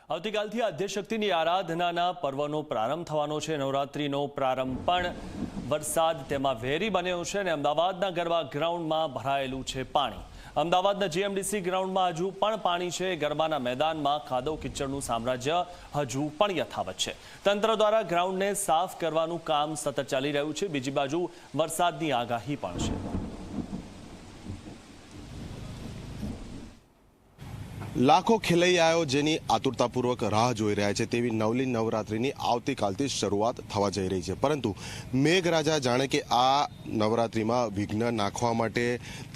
આવતીકાલથી આદ્યશક્તિની આરાધનાના પર્વનો પ્રારંભ થવાનો છે। નવરાત્રિનો પ્રારંભ પણ વરસાદ તેમાં વેરી બન્યો છે અને અમદાવાદના ગરબા ગ્રાઉન્ડમાં ભરાયેલું છે પાણી। અમદાવાદના જીએમડીસી ગ્રાઉન્ડમાં હજુ પણ પાણી છે। ગરબાના મેદાનમાં કાદવ કિચડનું સામ્રાજ્ય હજુ પણ યથાવત છે। તંત્ર દ્વારા ગ્રાઉન્ડને સાફ કરવાનું કામ સતત ચાલી રહ્યું છે। બીજી બાજુ વરસાદની આગાહી પણ છે। લાખો ખેલૈયાઓ જેની આતુરતાપૂર્વક રાહ જોઈ રહ્યા છે તેવી નવલી નવરાત્રિની આવતીકાલથી શરૂઆત થવા જઈ રહી છે, પરંતુ મેઘરાજા જાણે કે આ નવરાત્રિમાં વિઘ્ન નાખવા માટે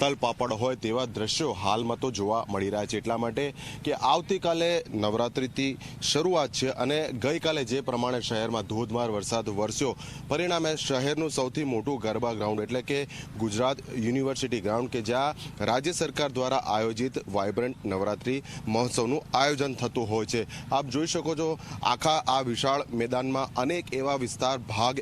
તલપાપડ હોય તેવા દ્રશ્યો હાલમાં તો જોવા મળી રહ્યા છે। એટલા માટે કે આવતીકાલે નવરાત્રિથી શરૂઆત છે અને ગઈકાલે જે પ્રમાણે શહેરમાં ધોધમાર વરસાદ વરસ્યો, પરિણામે શહેરનું સૌથી મોટું ગરબા ગ્રાઉન્ડ એટલે કે ગુજરાત યુનિવર્સિટી ગ્રાઉન્ડ કે જ્યાં રાજ્ય સરકાર દ્વારા આયોજિત વાઇબ્રન્ટ નવરાત્રિ મહોત્સવનું આયોજન થતું હોય છે। આપ જોઈ શકો છો આખા આ વિશાળ મેદાનમાં અનેક એવા વિસ્તાર ભાગ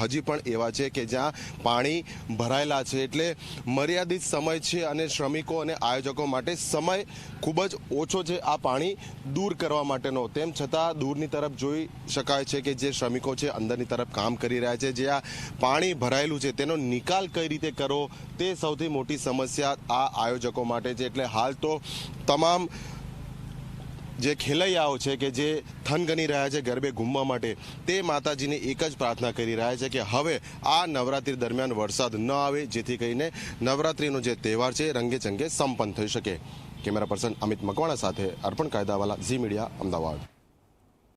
હજી પણ એવા છે કે જ્યાં પાણી ભરાયેલા છે, એટલે મર્યાદિત સમય છે અને શ્રમિકો અને આયોજકો માટે સમય ખૂબ જ ઓછો છે આ પાણી દૂર કરવા માટેનો। તેમ છતાં દૂરની તરફ જોઈ શકાય છે કે જે શ્રમિકો છે અંદરની તરફ કામ કરી રહ્યા છે। જે આ પાણી ભરાયેલું છે તેનો નિકાલ કઈ રીતે કરવો તે સૌથી મોટી સમસ્યા આ આયોજકો માટે છે। એટલે હાલ તો તમામ જે ખેલૈયાઓ છે કે જે થનગની રહ્યા છે ગરબે ઘૂમવા માટે, તે માતાજીને એક જ પ્રાર્થના કરી રહ્યા છે કે હવે આ નવરાત્રી દરમિયાન વરસાદ ન આવે, જેથી કરીને નવરાત્રીનો જે તહેવાર છે રંગે ચંગે સંપન્ન થઈ શકે। કેમેરા પર્સન અમિત મકવાણા સાથે અર્પણ કાયદાવાલા, ઝી મીડિયા, અમદાવાદ।